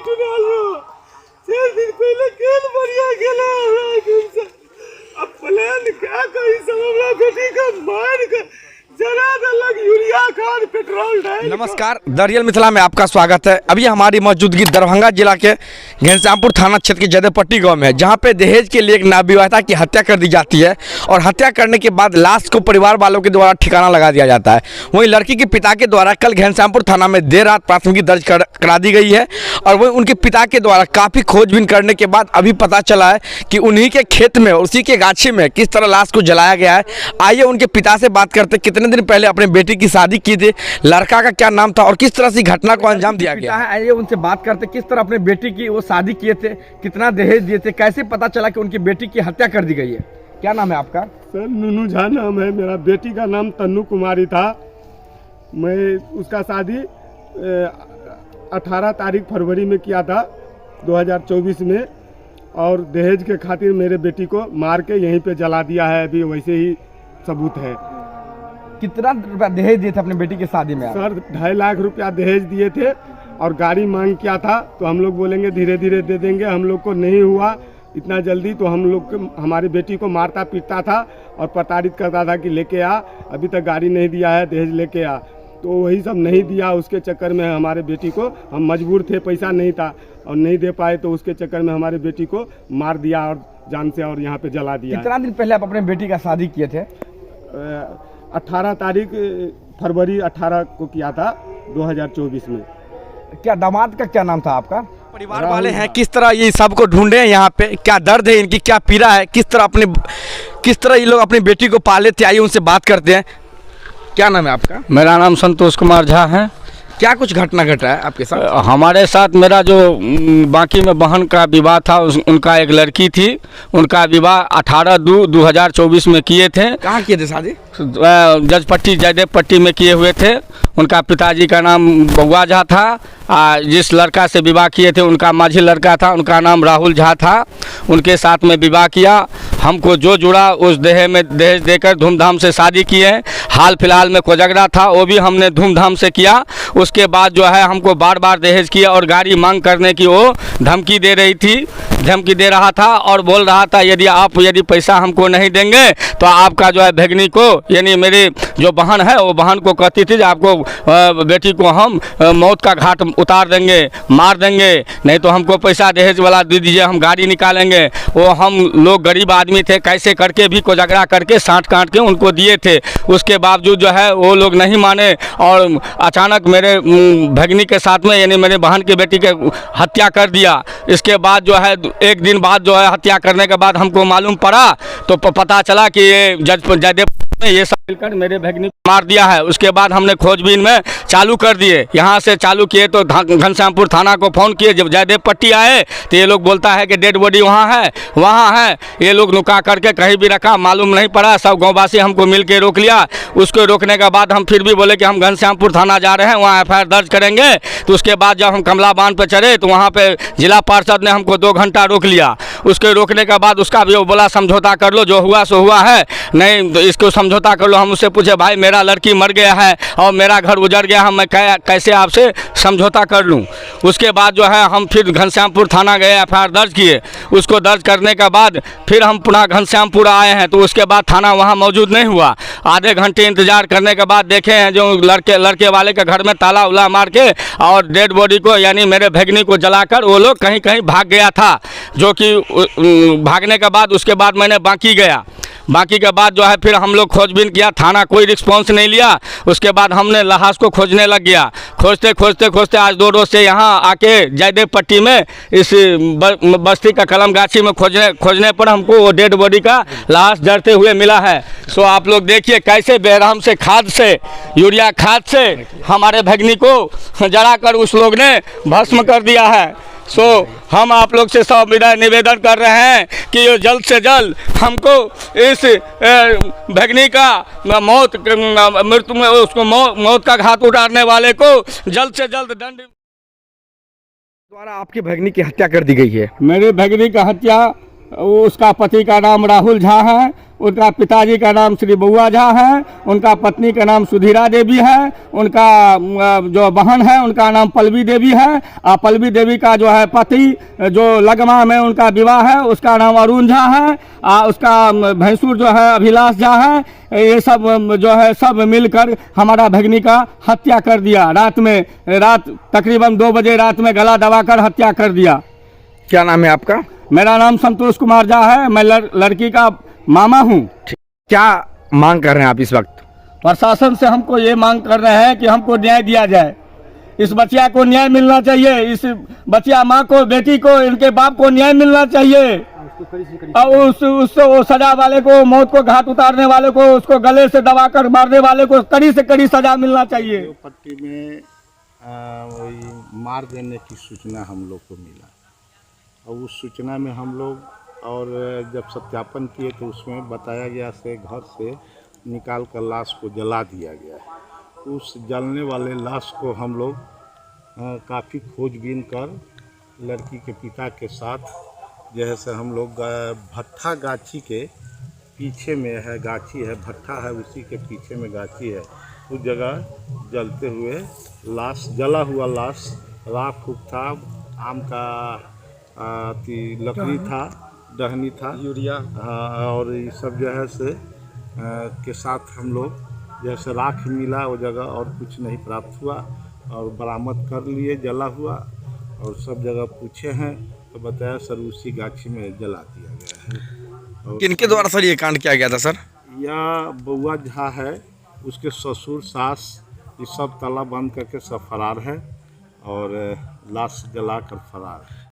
चार दिन पहले खेल बढ़िया खेला अब प्लान क्या कही सब हमरा बेटी का मार के जरा अलग यूरिया खाद पेट्रोल डाल। नमस्कार, द रियल मिथिला में आपका स्वागत है। अभी हमारी मौजूदगी दरभंगा जिला के घनश्यामपुर थाना क्षेत्र के जयदेवपट्टी गांव में है, जहां पे दहेज के लिए एक नवविवाहिता की हत्या कर दी जाती है और हत्या करने के बाद लाश को परिवार वालों के द्वारा ठिकाना लगा दिया जाता है। वहीं लड़की के पिता के द्वारा कल घनश्यामपुर थाना में देर रात प्राथमिकी दर्ज करा दी गई है और वहीं उनके पिता के द्वारा काफ़ी खोजबीन करने के बाद अभी पता चला है कि उन्हीं के खेत में, उसी के गाछी में किस तरह लाश को जलाया गया है। आइए उनके पिता से बात करते, कितने दिन पहले अपने बेटी की शादी की थी, लड़का का क्या नाम था और किस तरह से घटना को अंजाम दिया गया है। आइए उनसे बात करते, किस तरह अपने बेटी की वो शादी किए थे, कितना दहेज दिए थे, कैसे पता चला कि उनकी बेटी की हत्या कर दी गई है। क्या नाम है आपका? सर नूनू झा नाम है मेरा। बेटी का नाम तन्नू कुमारी था। मैं उसका शादी 18 तारीख फरवरी में किया था 2024 में और दहेज के खातिर मेरे बेटी को मार के यहीं पे जला दिया है। अभी वैसे ही सबूत है। कितना रुपया दहेज दिए थे अपनी बेटी की शादी में? सर 2.5 लाख रुपया दहेज दिए थे और गाड़ी मांग किया था, तो हम लोग बोलेंगे धीरे धीरे दे देंगे। हम लोग को नहीं हुआ इतना जल्दी, तो हम लोग हमारी बेटी को मारता पीटता था और प्रताड़ित करता था कि लेके आ, अभी तक गाड़ी नहीं दिया है, दहेज लेके आ। तो वही सब नहीं दिया। उसके चक्कर में हमारे बेटी को, हम मजबूर थे, पैसा नहीं था और नहीं दे पाए, तो उसके चक्कर में हमारे बेटी को मार दिया और जान से और यहाँ पे जला दिया। कितना दिन पहले आप अपने बेटी का शादी किए थे? 18 तारीख फरवरी 18 को किया था 2024 में। क्या दामाद का क्या नाम था आपका? परिवार वाले हैं, किस तरह ये सबको ढूंढे हैं यहाँ पे, क्या दर्द है इनकी, क्या पीड़ा है, किस तरह ये लोग अपनी बेटी को पाले थे। आइए उनसे बात करते हैं। क्या नाम है आपका? मेरा नाम संतोष कुमार झा है। क्या कुछ घटना घटा है आपके साथ? हमारे साथ मेरा जो बाकी में बहन का विवाह था, उनका एक लड़की थी, उनका विवाह 18/2/2024 में किए थे। कहाँ किए थे शादी? जजपट्टी जयदेवपट्टी में किए हुए थे। उनका पिताजी का नाम बउआ झा था। जिस लड़का से विवाह किए थे उनका माझी लड़का था, उनका नाम राहुल झा था। उनके साथ में विवाह किया। हमको जो जुड़ा उस दहेज देकर धूमधाम से शादी किए। हाल फिलहाल में कोजगरा था, वो भी हमने धूमधाम से किया। उसके बाद जो है हमको बार बार दहेज किया और गाड़ी मांग करने की वो धमकी दे रही थी, धमकी दे रहा था और बोल रहा था यदि पैसा हमको नहीं देंगे तो आपका जो है भगनी को, यानी मेरी जो बहन है वो बहन को कहती थी आपको बेटी को हम मौत का घाट उतार देंगे, मार देंगे, नहीं तो हमको पैसा दहेज वाला दे दीजिए, हम गाड़ी निकालेंगे। वो हम लोग गरीब आदमी थे, कैसे करके भी कोजगरा करके साँठ काट के उनको दिए थे। उसके बावजूद जो है वो लोग नहीं माने और अचानक मेरे भगनी के साथ में, यानी मेरे बहन की बेटी के हत्या कर दिया। इसके बाद जो है एक दिन बाद जो है हत्या करने के बाद हमको मालूम पड़ा, तो पता चला कि ये जयदेव में ये सब मिलकर मेरे भगनी को मार दिया है। उसके बाद हमने खोजबीन में चालू कर दिए। यहाँ से चालू किए तो घनश्यामपुर थाना को फ़ोन किए। जब जयदेवपट्टी आए तो ये लोग बोलता है कि डेड बॉडी वहाँ है। ये लोग नुका करके कहीं भी रखा, मालूम नहीं पड़ा। सब गाँववासी हमको मिल के रोक लिया। उसको रोकने के बाद हम फिर भी बोले कि हम घनश्यामपुर थाना जा रहे हैं, वहाँ FIR दर्ज करेंगे। तो उसके बाद जब हम कमला बांध पर चढ़े तो वहाँ पे जिला पार्षद ने हमको 2 घंटा रोक लिया। उसके रोकने के बाद उसका भी वो बोला समझौता कर लो, जो हुआ सो हुआ है, नहीं तो इसको समझौता कर लो। हम उससे पूछे भाई मेरा लड़की मर गया है और मेरा घर उजड़ गया, मैं कैसे आपसे समझौता कर लूँ। उसके बाद जो है हम फिर घनश्यामपुर थाना गए, FIR दर्ज किए। उसको दर्ज करने के बाद फिर हम पुनः घनश्यामपुर आए हैं, तो उसके बाद थाना वहाँ मौजूद नहीं हुआ। आधे घंटे इंतजार करने के बाद देखे हैं जो लड़के वाले के घर में ताला उला मार के और डेड बॉडी को, यानी मेरे भगनी को जलाकर वो लोग कहीं कहीं भाग गया था। जो कि भागने के बाद उसके बाद मैंने बाकी के बाद जो है फिर हम लोग खोजबीन किया, थाना कोई रिस्पॉन्स नहीं लिया। उसके बाद हमने लाश को खोजने लग गया। खोजते आज 2 रोज से यहाँ आके जयदेवपट्टी में इस बस्ती का कलम गाछी में खोजने पर हमको वो डेड बॉडी का लाश जलते हुए मिला है। सो आप लोग देखिए कैसे बेरहम से खाद से, यूरिया खाद से हमारे भगनी को जलाकर उस लोग ने भस्म कर दिया है। सो हम आप लोग से सब निवेदन कर रहे हैं कि ये जल्द से जल्द हमको इस भगनी का मृत्यु में उसको मौत का घाट उतारने वाले को जल्द से जल्द दंड द्वारा आपकी भगनी की हत्या कर दी गई है। मेरे भगनी का हत्या, उसका पति का नाम राहुल झा है। उनका पिताजी का नाम श्री बउआ झा है, उनका पत्नी का नाम सुधीरा देवी है, उनका जो बहन है उनका नाम पल्लवी देवी है, और पल्लवी देवी का जो है पति जो लगमा में उनका विवाह है उसका नाम अरुण झा है, उसका भैंसुर जो है अभिलाष झा है। ये सब जो है सब मिलकर हमारा भगनी का हत्या कर दिया। रात तकरीबन 2 बजे रात में गला दबाकर हत्या कर दिया। क्या नाम है आपका? मेरा नाम संतोष कुमार झा है, मैं लड़की का मामा हूँ। क्या मांग कर रहे हैं आप इस वक्त? प्रशासन से हमको ये मांग कर रहे हैं कि हमको न्याय दिया जाए, इस बच्चिया को न्याय मिलना चाहिए, इस बच्चिया माँ को, बेटी को, इनके बाप को न्याय मिलना चाहिए। और उस सजा वाले को, मौत को घाट उतारने वाले को, उसको गले से दबाकर मारने वाले को कड़ी से कड़ी सजा मिलना चाहिए। पट्टी में वही मार देने की सूचना हम लोग को मिला, और उस सूचना में हम लोग और जब सत्यापन किए तो उसमें बताया गया से घर से निकाल कर लाश को जला दिया गया है। उस जलने वाले लाश को हम लोग काफ़ी खोजबीन कर लड़की के पिता के साथ जैसे हम लोग भट्ठा गाछी के पीछे में है, गाछी है, भट्ठा है, उसी के पीछे में गाछी है, उस जगह जलते हुए लाश, जला हुआ लाश, राख खूब था, आम का लकड़ी था, डहनी था, यूरिया, और ये सब जो है से के साथ हम लोग जैसे राख मिला वो जगह, और कुछ नहीं प्राप्त हुआ, और बरामद कर लिए जला हुआ, और सब जगह पूछे हैं तो बताया सर उसी गाछी में जला दिया गया है। और किनके द्वारा सर ये कांड किया गया था सर? यह बउआ झा है, उसके ससुर सास, ये सब ताला बंद करके सब फरार है और लाश जला कर फरार है।